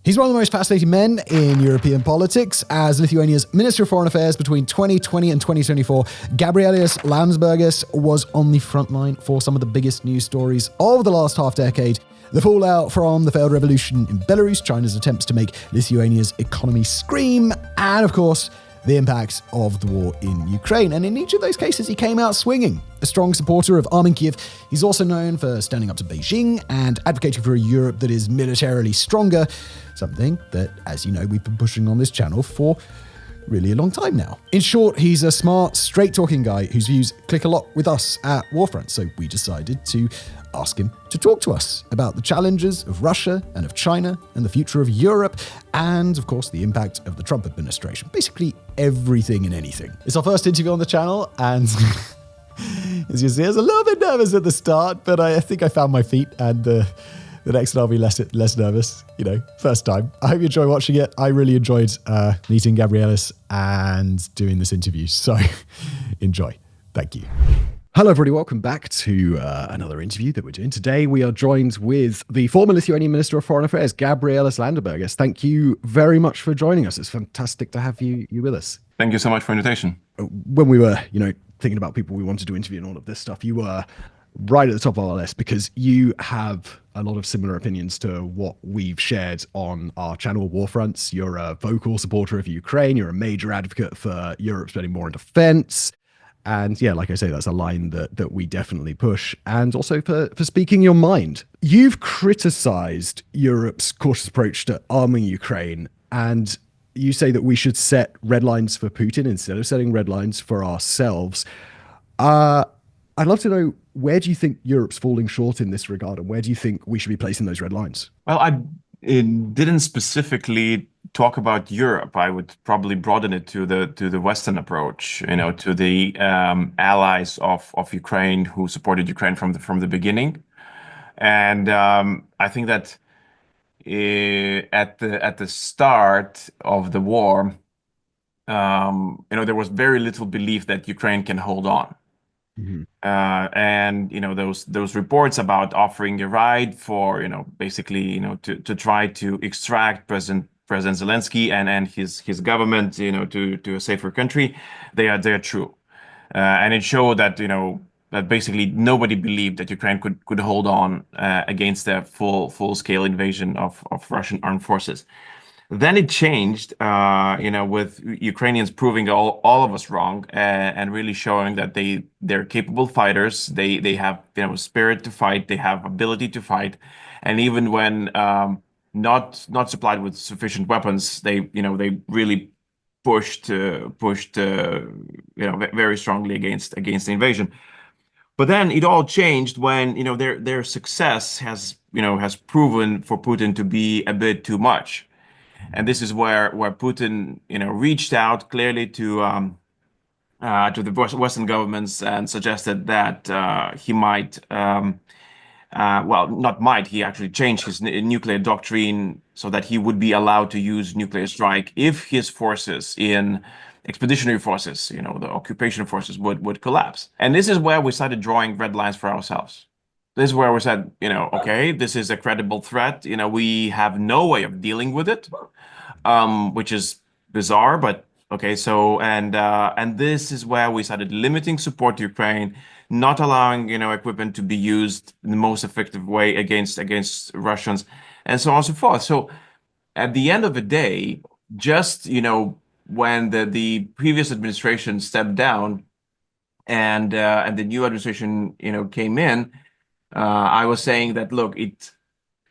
He's one of the most fascinating men in European politics. As Lithuania's Minister of Foreign Affairs between 2020 and 2024, Gabrielius Landsbergis was on the front line for some of the biggest news stories of the last half-decade. The fallout from the failed revolution in Belarus, China's attempts to make Lithuania's economy scream, and of course, the impact of the war in Ukraine. And in each of those cases, he came out swinging. A strong supporter of arming Kiev, he's also known for standing up to Beijing and advocating for a Europe that is militarily stronger, something that, as you know, we've been pushing on this channel for really a long time now. In short, he's a smart, straight-talking guy whose views click a lot with us at Warfront, so we decided to ask him to talk to us about the challenges of Russia and of China and the future of Europe and, of course, the impact of the Trump administration. Basically everything and anything. It's our first interview on the channel, and as you see, I was a little bit nervous at the start, but I think I found my feet, and the next one I'll be less nervous, first time. I hope you enjoy watching it. I really enjoyed meeting Gabrielius and doing this interview, so enjoy. Thank you. Hello, everybody. Welcome back to another interview that we're doing. Today, we are joined with the former Lithuanian Minister of Foreign Affairs, Gabrielius Landsbergis. Thank you very much for joining us. It's fantastic to have you with us. Thank you so much for the invitation. When we were, thinking about people we wanted to interview and all of this stuff, you were right at the top of our list because you have a lot of similar opinions to what we've shared on our channel, Warfronts. You're a vocal supporter of Ukraine. You're a major advocate for Europe spending more on defense. And yeah, like I say, that's a line that we definitely push. And also for speaking your mind. You've criticized Europe's cautious approach to arming Ukraine. And you say that we should set red lines for Putin instead of setting red lines for ourselves. I'd love to know, where do you think Europe's falling short in this regard? And where do you think we should be placing those red lines? Well, I didn't specifically talk about Europe. I would probably broaden it to the Western approach, to the allies of Ukraine who supported Ukraine from the beginning. And I think that at the start of the war, there was very little belief that Ukraine can hold on. Mm-hmm. And those reports about offering a ride for basically to try to extract President Zelensky and his government to a safer country, they are true, and it showed that that basically nobody believed that Ukraine could hold on against a full scale invasion of Russian armed forces. Then it changed, with Ukrainians proving all of us wrong and really showing that they're capable fighters. They have spirit to fight. They have ability to fight, and even when not supplied with sufficient weapons, they really pushed very strongly against the invasion. But then it all changed when their success has proven for Putin to be a bit too much. And this is where Putin, reached out clearly to the Western governments and suggested that he might, he actually changed his nuclear doctrine so that he would be allowed to use nuclear strike if his forces in expeditionary forces, the occupation forces would collapse. And this is where we started drawing red lines for ourselves. This is where we said, okay, this is a credible threat. We have no way of dealing with it, which is bizarre, but okay. So, and this is where we started limiting support to Ukraine, not allowing, equipment to be used in the most effective way against Russians, and so on and so forth. So at the end of the day, just, when the previous administration stepped down and the new administration, came in, I was saying that, look,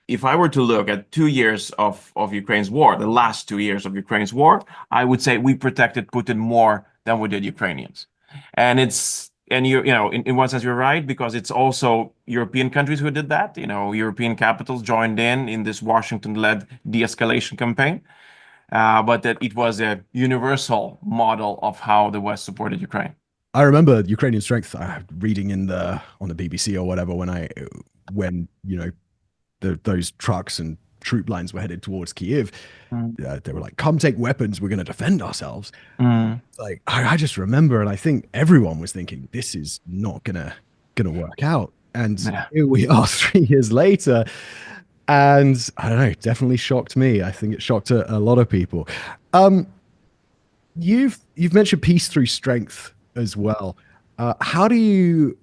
if I were to look at 2 years of Ukraine's war, the last 2 years of Ukraine's war, I would say we protected Putin more than we did Ukrainians. And in one sense, you're right, because it's also European countries who did that. European capitals joined in this Washington-led de-escalation campaign. But that it was a universal model of how the West supported Ukraine. I remember Ukrainian strength reading on the BBC or whatever when those trucks and troop lines were headed towards Kyiv. They were like, "Come take weapons. We're going to defend ourselves." Like I just remember, and I think everyone was thinking, "This is not gonna work out." And here we are 3 years later. And I don't know, definitely shocked me. I think it shocked a lot of people. Um, you've mentioned peace through strength as well. How do you,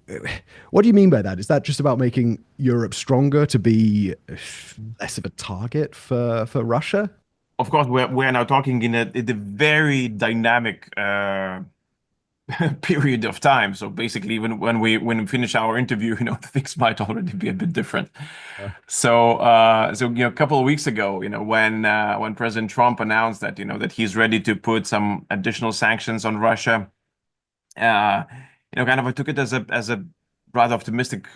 what do you mean by that? Is that just about making Europe stronger to be less of a target for Russia? Of course, we're now talking in a very dynamic period of time. So basically, when we finish our interview, things might already be a bit different. So a couple of weeks ago, when President Trump announced that that he's ready to put some additional sanctions on Russia, uh, kind of I took it as a rather optimistic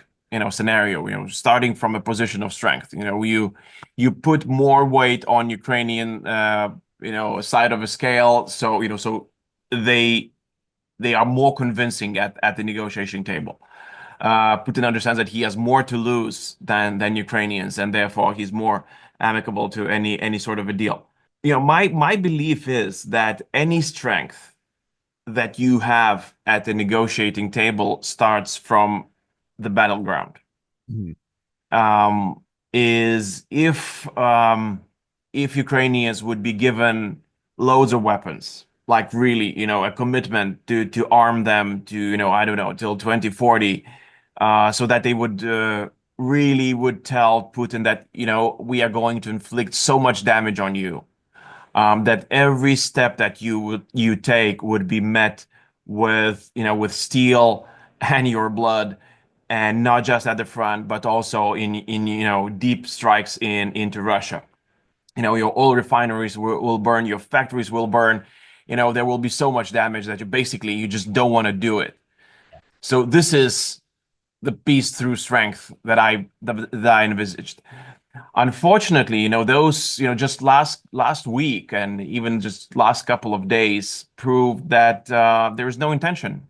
scenario. Starting from a position of strength. You put more weight on Ukrainian side of a scale, so so they they are more convincing at the negotiation table. Putin understands that he has more to lose than Ukrainians, and therefore he's more amicable to any sort of a deal. My belief is that any strength that you have at the negotiating table starts from the battleground. Mhm. Um, is if Ukrainians would be given loads of weapons, like really, a commitment to arm them to, I don't know, till 2040, so that they would really would tell Putin that, we are going to inflict so much damage on you, that every step that you take would be met with, with steel and your blood, and not just at the front, but also in deep strikes into Russia. Your oil refineries will burn, your factories will burn. There will be so much damage that you just don't want to do it. So this is the peace through strength that I envisaged. Unfortunately, those, just last week and even just last couple of days proved that there is no intention.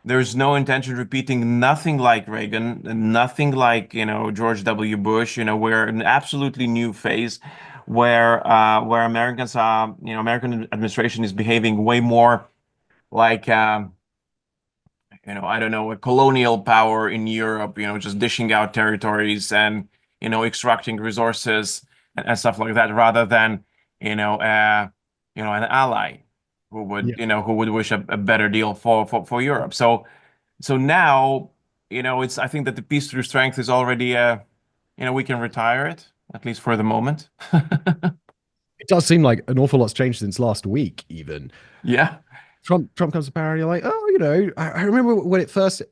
There's no intention repeating nothing like Reagan, nothing like, George W. Bush. We're in an absolutely new phase where Americans are, American administration is behaving way more like, I don't know, a colonial power in Europe, just dishing out territories and, extracting resources and stuff like that, rather than, an ally Yeah. who would wish a better deal for Europe. So now, I think that the peace through strength is already, we can retire it, at least for the moment. It does seem like an awful lot's changed since last week, even. Yeah, Trump comes to power, and you're like, oh, I remember when it first,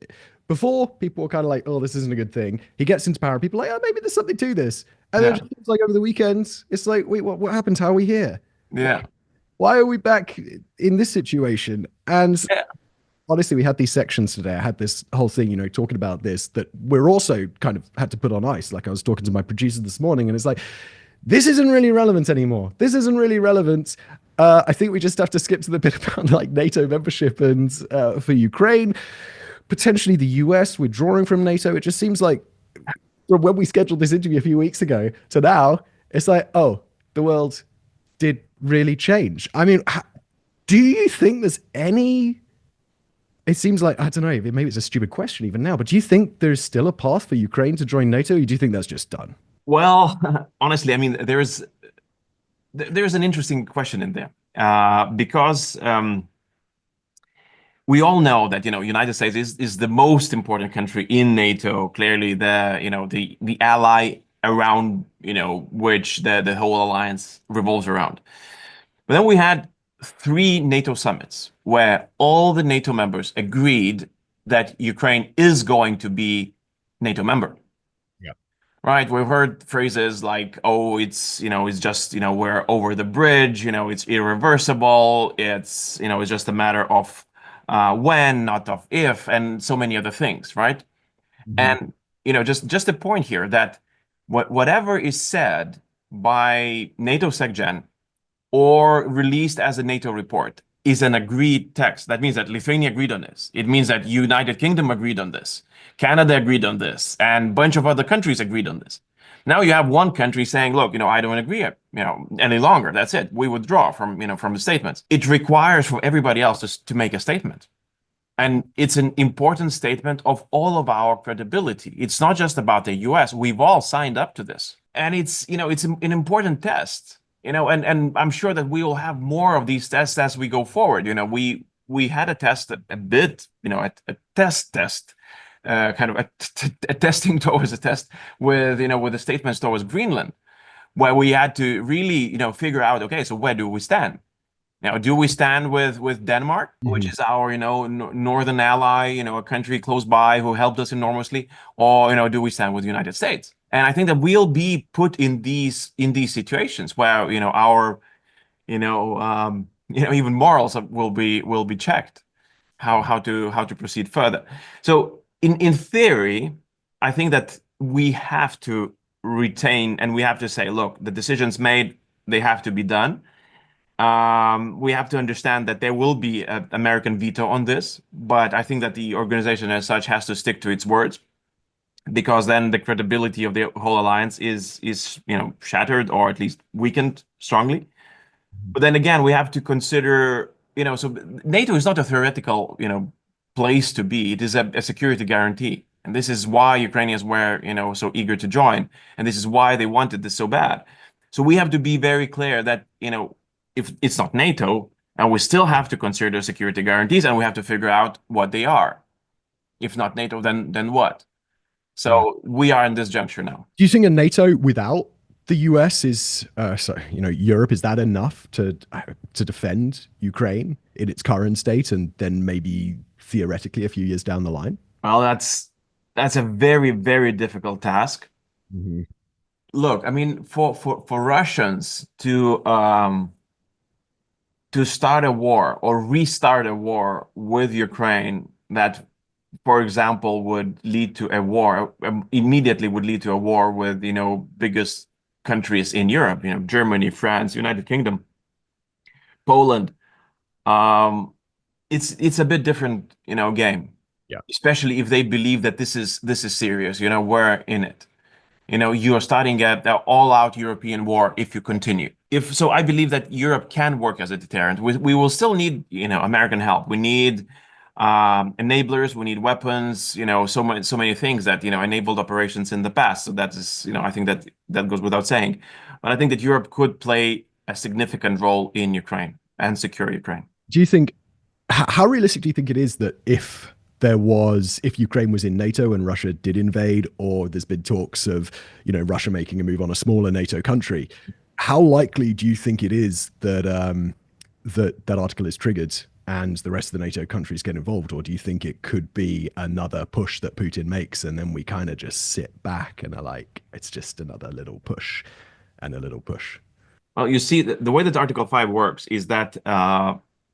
before people were kind of like, oh, this isn't a good thing. He gets into power, people are like, oh, maybe there's something to this. And then it yeah, just seems like over the weekends, it's like, wait, what happened? How are we here? Why, yeah, why are we back in this situation? And yeah, honestly, we had these sections today. I had this whole thing, talking about this that we're also kind of had to put on ice. Like I was talking to my producer this morning, and it's like, this isn't really relevant anymore. This isn't really relevant. I think we just have to skip to the bit about like NATO membership and for Ukraine, potentially the US withdrawing from NATO. It just seems like from when we scheduled this interview a few weeks ago to now, it's like, oh, the world did really change. I mean, do you think there's any? It seems like, I don't know, maybe it's a stupid question even now, but do you think there's still a path for Ukraine to join NATO, or do you think that's just done? Well, honestly, I mean, there's an interesting question in there, because we all know that United States is the most important country in NATO. Clearly, the ally around which the whole alliance revolves around. But then we had three NATO summits where all the NATO members agreed that Ukraine is going to be NATO member. Yeah. Right, we've heard phrases like, "Oh, it's just, we're over the bridge. It's irreversible. It's just a matter of when, not of if," and so many other things, right? Mhm. And just a point here that whatever is said by NATO SecGen or released as a NATO report is an agreed text. That means that Lithuania agreed on this. It means that United Kingdom agreed on this. Canada agreed on this, and a bunch of other countries agreed on this. Now you have one country saying, "Look, I don't agree, any longer. That's it. We withdraw from the statements." It requires for everybody else to make a statement. And it's an important statement of all of our credibility. It's not just about the US. We've all signed up to this. and it's, it's an important test, and I'm sure that we will have more of these tests as we go forward. We had a test a bit, a test, kind of a testing towards a test with the statements towards Greenland, where we had to really, figure out, okay, so where do we stand? Now, do we stand with Denmark, which is our, northern ally, a country close by who helped us enormously, or do we stand with the United States? And I think that we'll be put in these situations where our even morals will be checked, how to proceed further. So in theory, I think that we have to retain and we have to say, look, the decisions made, they have to be done. We have to understand that there will be an American veto on this, but I think that the organization as such has to stick to its words, because then the credibility of the whole alliance is shattered, or at least weakened strongly. But then again, we have to consider, so NATO is not a theoretical, place to be. It is a security guarantee. And this is why Ukrainians were, so eager to join. And this is why they wanted this so bad. So we have to be very clear that, if it's not NATO, and we still have to consider the security guarantees, and we have to figure out what they are. If not NATO, then what? So we are in this juncture now. Do you think a NATO without the US is, Europe, is that enough to defend Ukraine in its current state, and then maybe theoretically a few years down the line? Well, that's a very, very difficult task. Mm-hmm. Look, I mean, for Russians to start a war or restart a war with Ukraine that, for example, would lead to a war, immediately would lead to a war with, biggest countries in Europe, Germany, France, United Kingdom, Poland. It's a bit different, game. Yeah. Especially if they believe that this is serious, we're in it. You are starting an all-out European war if you continue. So I believe that Europe can work as a deterrent. We will still need, American help. We need enablers, we need weapons, so many things that, enabled operations in the past. So that is, I think that goes without saying. But I think that Europe could play a significant role in Ukraine and secure Ukraine. Do you think, how realistic do you think it is that if Ukraine was in NATO and Russia did invade, or there's been talks of, Russia making a move on a smaller NATO country, how likely do you think it is that that article is triggered and the rest of the NATO countries get involved? Or do you think it could be another push that Putin makes, and then we kind of just sit back and are like, it's just another little push and a little push? Well, you see, the way that Article 5 works is that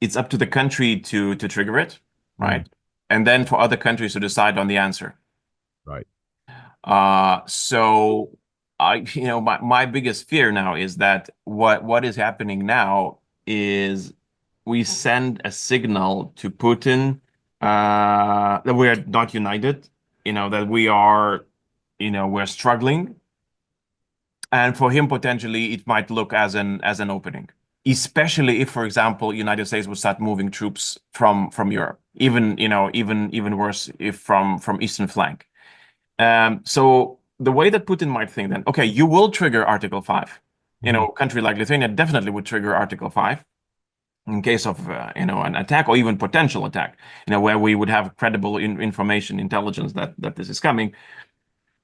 it's up to the country to trigger it, right? And then for other countries to decide on the answer. Right. So my biggest fear now is that what is happening now is we send a signal to Putin that we are not united, that we are, we're struggling. And for him, potentially, it might look as an opening, especially if, for example, United States would start moving troops from Europe, even worse if from eastern flank. So the way that Putin might think then, okay, you will trigger Article 5. A country like Lithuania definitely would trigger Article 5 in case of an attack or even potential attack, where we would have credible information, intelligence that this is coming.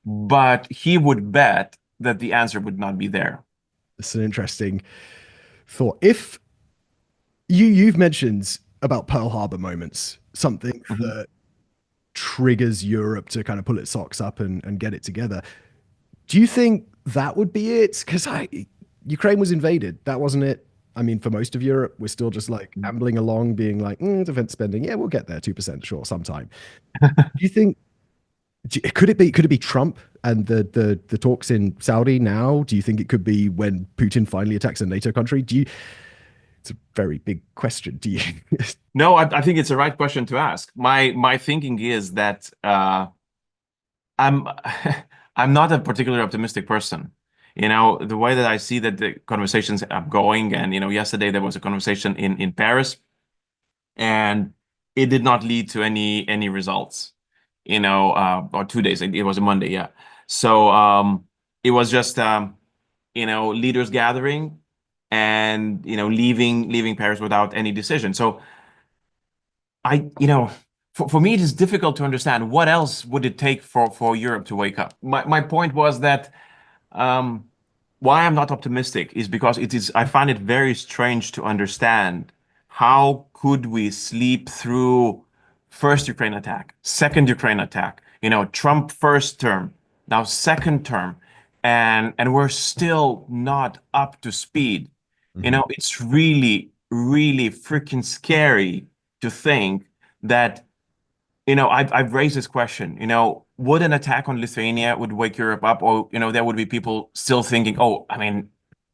But he would bet that the answer would not be there. It's an interesting thought. If you've mentioned about Pearl Harbor moments, something that triggers Europe to kind of pull its socks up and get it together. Do you think that would be it? Because Ukraine was invaded. That wasn't it. I mean, for most of Europe, we're still just like ambling along, being like, defense spending, yeah, we'll get there, 2%, sure, sometime. Do you think? Could it be Trump and the talks in Saudi now? Do you think it could be when Putin finally attacks a NATO country? It's a very big question. Do you? No, I think it's the right question to ask. My thinking is that I'm not a particularly optimistic person. The way that I see that the conversations are going, and yesterday there was a conversation in Paris, and it did not lead to any results. Or 2 days. It was a Monday, yeah. So it was just leaders gathering and leaving Paris without any decision. So for me, it is difficult to understand what else would it take for Europe to wake up. My point was that um, why I'm not optimistic is because I find it very strange to understand how could we sleep through first Ukraine attack, second Ukraine attack, Trump first term, now second term, and we're still not up to speed. It's really, really freaking scary to think that, I've raised this question, would an attack on Lithuania would wake Europe up, or, there would be people still thinking, oh, I mean,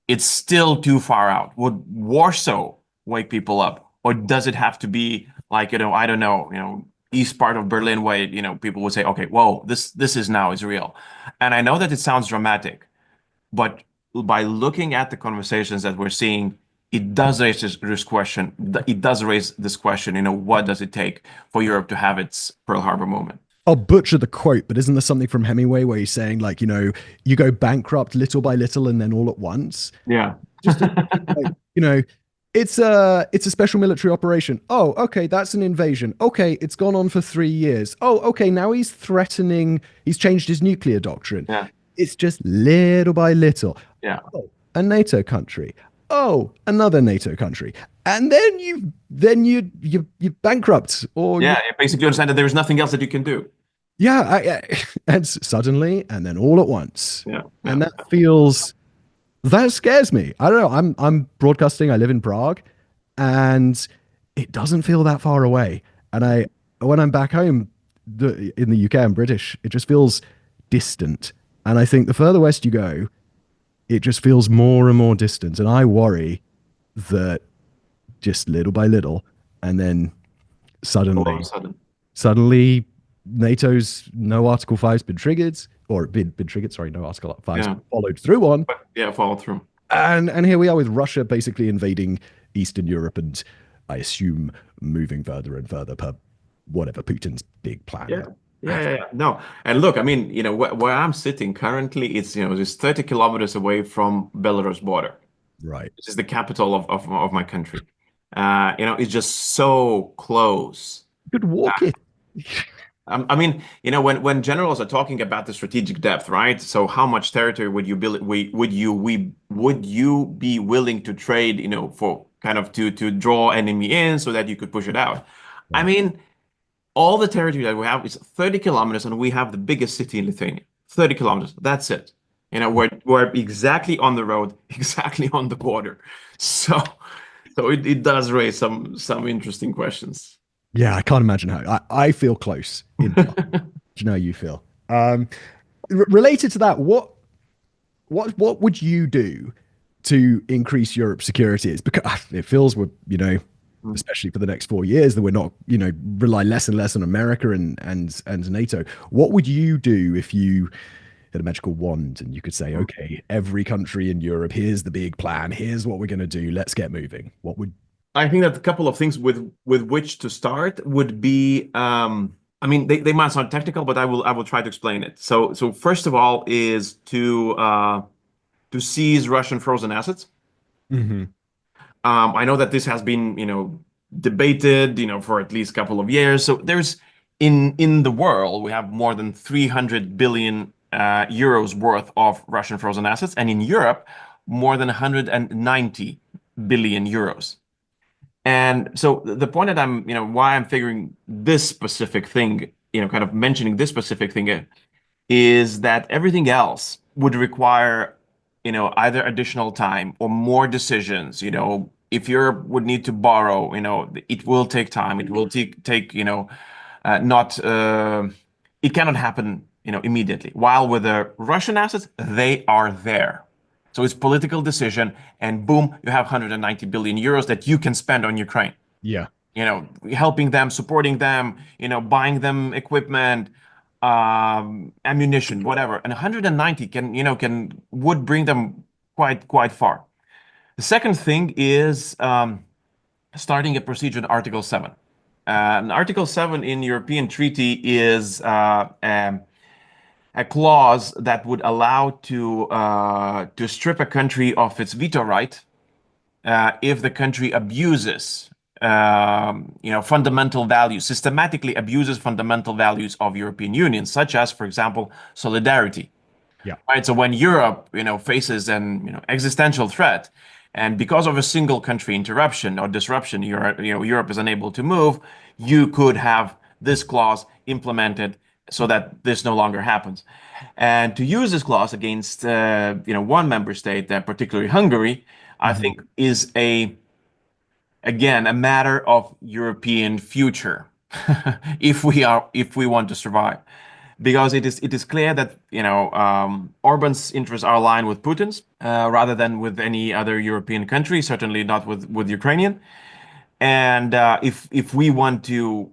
it's still too far out. Would Warsaw wake people up? Or does it have to be like, I don't know, east part of Berlin where, people would say, okay, whoa, this is real. And I know that it sounds dramatic, but by looking at the conversations that we're seeing, it does raise this question. It does raise this question, what does it take for Europe to have its Pearl Harbor moment? I'll butcher the quote, but isn't there something from Hemingway where he's saying, like, you go bankrupt little by little and then all at once? Yeah. Just it's a special military operation. Oh, okay, that's an invasion. Okay, it's gone on for 3 years. Oh, okay, now he's threatening. He's changed his nuclear doctrine. Yeah. It's just little by little. Yeah. Oh, a NATO country. Oh, another NATO country, and then you bankrupt, or you basically understand that there is nothing else that you can do. Yeah, and suddenly, and then all at once. Yeah. And that scares me. I don't know. I'm broadcasting. I live in Prague, and it doesn't feel that far away. And when I'm back home in the UK, I'm British. It just feels distant. And I think the further west you go, it just feels more and more distant. And I worry that just little by little, and then suddenly NATO's no Article 5's been triggered, or been triggered, sorry, no Article 5's followed through on. Followed through. And here we are with Russia basically invading Eastern Europe, and I assume moving further and further per whatever Putin's big plan. Yeah. No. And look, I mean, where I'm sitting currently, it's, just 30 kilometers away from Belarus border. Right. This is the capital of my country. It's just so close. You could walk it. I mean, when generals are talking about the strategic depth, right? So how much territory would you would you be willing to trade, for kind of to draw enemy in so that you could push it out? I mean, all the territory that we have is 30 kilometers, and we have the biggest city in Lithuania. 30 kilometers. That's it. We're exactly on the road, exactly on the border. So it does raise some interesting questions. Yeah, I can't imagine how. I feel close. Do you know how you feel? Related to that, what would you do to increase Europe's security? It's because it feels we're, especially for the next 4 years, that we're not, rely less and less on America and NATO. What would you do if you had a magical wand and you could say, okay, every country in Europe, here's the big plan, here's what we're going to do, let's get moving? What would I think that a couple of things with which to start would be, I mean, they might sound technical, but I will try to explain it. So first of all is to seize Russian frozen assets. Mm-hmm. I know that this has been, debated, for at least a couple of years. So there's in the world, we have more than 300 billion euros worth of Russian frozen assets, and in Europe, more than 190 billion euros. And so the point that why I'm figuring this specific thing, kind of mentioning this specific thing is that everything else would require, either additional time or more decisions. If Europe would need to borrow, it will take time. It will take, it cannot happen, immediately. While with the Russian assets, they are there. So it's political decision, and boom, you have 190 billion euros that you can spend on Ukraine. Yeah. Helping them, supporting them, buying them equipment, ammunition, whatever. And 190 would bring them quite far. The second thing is starting a procedure in Article 7. Article 7 in European Treaty is a clause that would allow to strip a country of its veto right if the country abuses fundamental values, systematically abuses fundamental values of European Union, such as, for example, solidarity. Yeah. Right. So when Europe, faces an existential threat, and because of a single country interruption or disruption, Europe is unable to move, you could have this clause implemented so that this no longer happens. And to use this clause against one member state, particularly Hungary, I think is again a matter of European future if we want to survive, because it is clear that Orban's interests are aligned with Putin's rather than with any other European country, certainly not with Ukrainian. And if we want to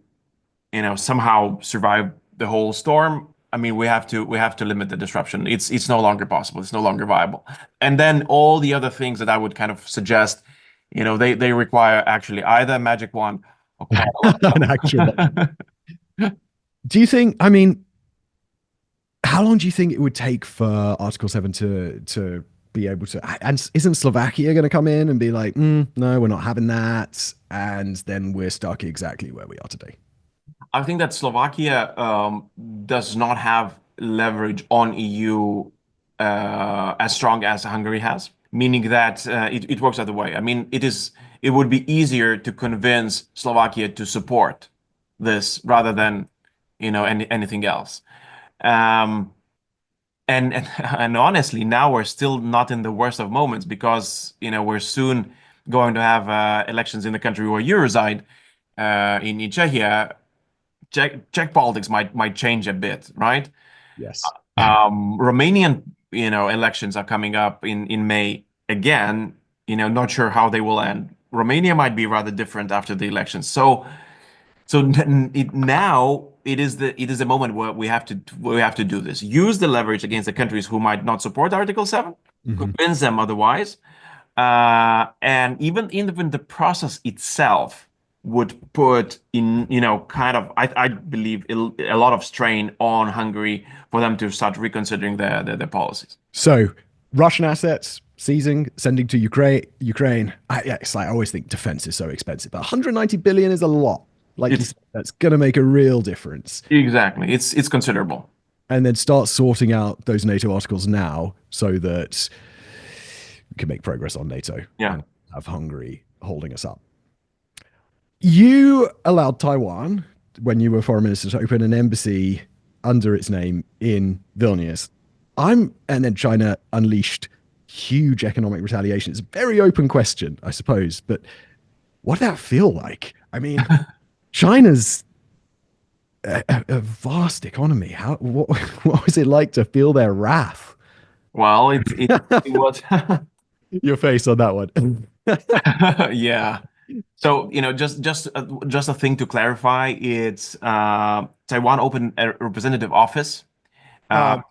somehow survive the whole storm, I mean, we have to limit the disruption. It's no longer possible. It's no longer viable. And then all the other things that I would kind of suggest, they require actually either a magic wand or An actual. Do you think, I mean, how long do you think it would take for Article 7 to be able to, and isn't Slovakia going to come in and be like, no, we're not having that, and then we're stuck exactly where we are today? I think that Slovakia does not have leverage on EU as strong as Hungary has, meaning that it works the other way. I mean, it would be easier to convince Slovakia to support this rather than anything else. And honestly, now we're still not in the worst of moments, because we're soon going to have elections in the country where you reside, in Czechia. Czech politics might change a bit, right? Yes. Romanian elections are coming up in May again. Not sure how they will end. Romania might be rather different after the elections. So now it is the moment where we have to do this. Use the leverage against the countries who might not support Article 7, convince them otherwise, and even the process itself would put in I believe a lot of strain on Hungary for them to start reconsidering their policies. So Russian assets seizing, sending to Ukraine. It's like, I always think defense is so expensive, but 190 billion is a lot. Like you said, that's going to make a real difference. Exactly. It's considerable. And then start sorting out those NATO articles now so that we can make progress on NATO. Yeah. And have Hungary holding us up. You allowed Taiwan, when you were foreign minister, to open an embassy under its name in Vilnius. And then China unleashed huge economic retaliation. It's a very open question, I suppose, but what did that feel like? I mean, China's a vast economy. What was it like to feel their wrath? Well, it was your face on that one. yeah. So just a thing to clarify, it's Taiwan opened a representative office. Sorry.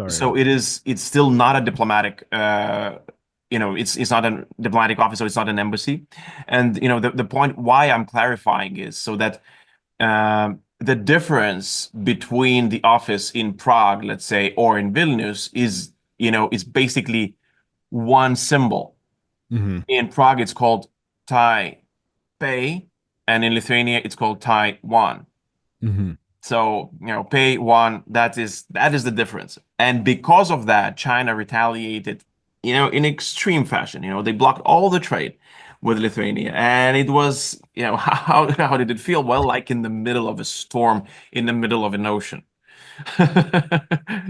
So it's still not a diplomatic it's not a diplomatic office, so it's not an embassy. And the point why I'm clarifying is so that the difference between the office in Prague, let's say, or in Vilnius is it's basically one symbol. In Prague it's called Taipei, and in Lithuania it's called Taiwan. So pay one, that is the difference. And because of that, China retaliated in extreme fashion. They blocked all the trade with Lithuania, and it was how did it feel? Well, like in the middle of a storm, in the middle of an ocean.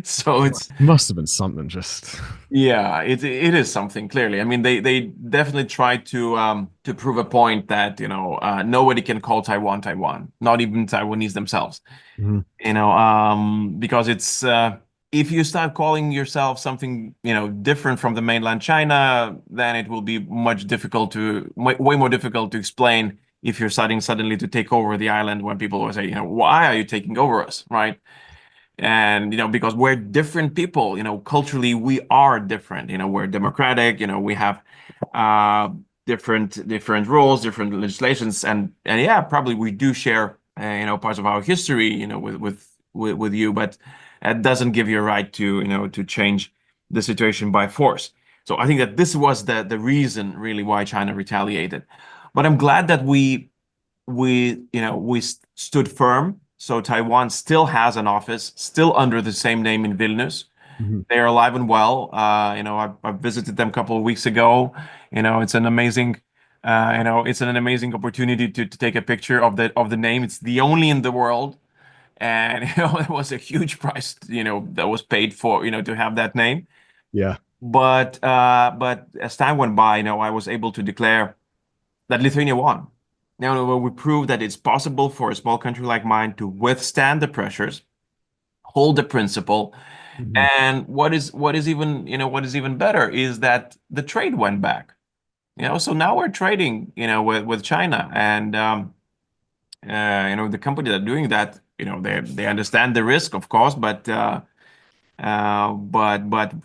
So it must have been something. Just yeah, it is something, clearly. I mean, they definitely tried to prove a point that nobody can call Taiwan Taiwan, not even Taiwanese themselves. Because it's if you start calling yourself something different from the mainland China, then it will be way more difficult to explain if you're starting suddenly to take over the island, when people will say, why are you taking over us, right? And because we're different people, culturally we are different. We're democratic. We have different rules, different legislations, and yeah, probably we do share parts of our history with you, but That doesn't give you a right to change the situation by force. So I think that this was the reason really why China retaliated. But I'm glad that we stood firm. So Taiwan still has an office, still under the same name in Vilnius. Mhm. They are alive and well. I visited them a couple of weeks ago. It's an amazing, it's an amazing opportunity to take a picture of the name. It's the only in the world, and it was a huge price, that was paid for, to have that name. Yeah. But as time went by, I was able to declare that Lithuania won. Now we proved that it's possible for a small country like mine to withstand the pressures, hold the principle. Mhm. And what is even better is that the trade went back. So now we're trading, with China, and the company that are doing that, they understand the risk, of course, but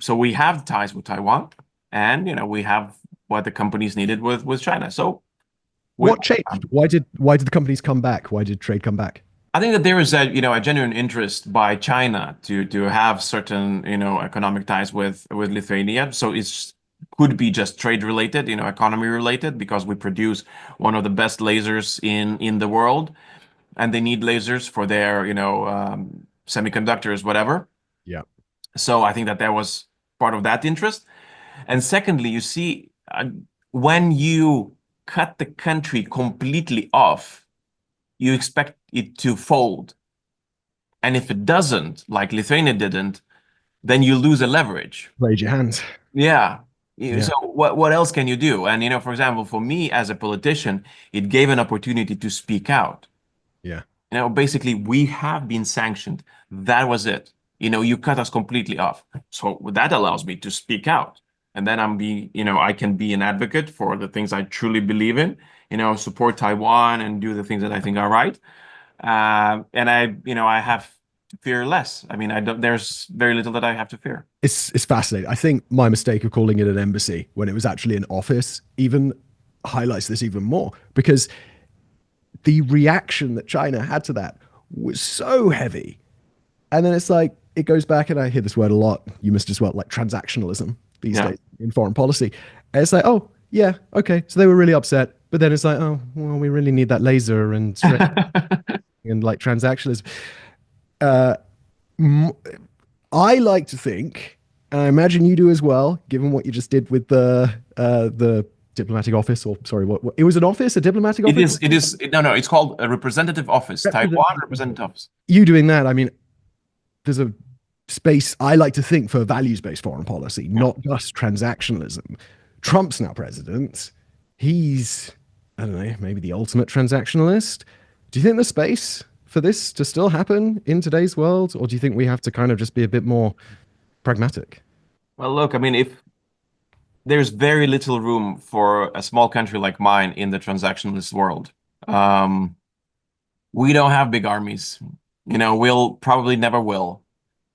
so we have ties with Taiwan, and we have what the companies needed with China. So we, What changed? Why did the companies come back? Why did trade come back? I think that there is a genuine interest by China to have certain economic ties with Lithuania. So it's could be just trade related, economy related, because we produce one of the best lasers in the world, and they need lasers for their semiconductors, whatever. Yeah. So I think that there was part of that interest. And secondly, you see, when you cut the country completely off, you expect it to fold. And if it doesn't, like Lithuania didn't, then you lose a leverage. Raise your hands. Yeah. Yeah. So what else can you do? And for example, for me as a politician, it gave an opportunity to speak out. Yeah. Basically, we have been sanctioned. That was it. You cut us completely off. So that allows me to speak out. And then I can be an advocate for the things I truly believe in, support Taiwan and do the things that I think are right. And I have to fear less. I mean, there's very little that I have to fear. It's fascinating. I think my mistake of calling it an embassy when it was actually an office even highlights this even more, because the reaction that China had to that was so heavy. And then it's like, it goes back, and I hear this word a lot. You must as well, like transactionalism these Yeah. days in foreign policy. And it's like, oh, yeah, okay. So they were really upset. But then it's like, oh, well, we really need that laser and and like transactionalism. I like to think, and I imagine you do as well, given what you just did with the diplomatic office, or sorry, what it was, an office, a diplomatic It office. is. No, it's called a representative office, Taiwan representative office. You doing that? I mean, there's a space, I like to think, for values-based foreign policy, not just transactionalism. Trump's now president. He's, I don't know, maybe the ultimate transactionalist. Do you think there's space for this to still happen in today's world, or do you think we have to kind of just be a bit more pragmatic? Well, look, I mean, if there's very little room for a small country like mine in the transactionalist world. We don't have big armies. We'll probably never will.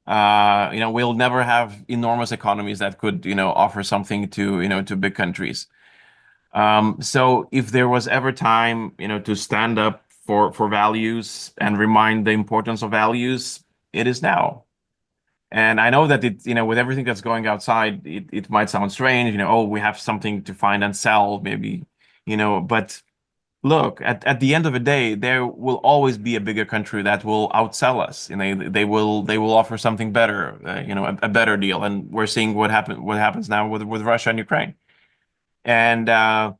We'll never have enormous economies that could, offer something to big countries. So if there was ever time, to stand up for values and remind the importance of values, it is now. And I know that with everything that's going outside, it might sound strange, oh, we have something to find and sell, maybe, but look, at the end of the day, there will always be a bigger country that will outsell us. They will offer something better, a better deal. And we're seeing what happens now with Russia and Ukraine. And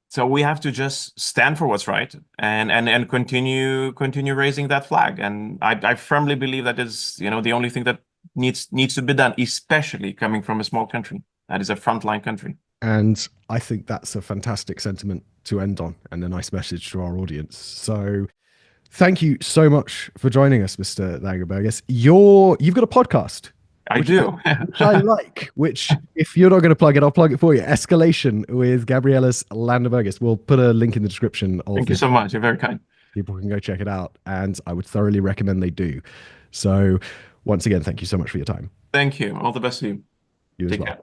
so we have to just stand for what's right and continue raising that flag. And I firmly believe that is, the only thing that needs to be done, especially coming from a small country that is a frontline country. And I think that's a fantastic sentiment to end on, and a nice message to our audience. So thank you so much for joining us, Mr. Landsbergis. You've got a podcast. I do. Which I like, which, if you're not going to plug it, I'll plug it for you. Escalation with Gabrielius Landsbergis. We'll put a link in the description. Thank you so much. You're very kind. People can go check it out, and I would thoroughly recommend they do. So once again, thank you so much for your time. Thank you. All the best to you. You as Take well. care.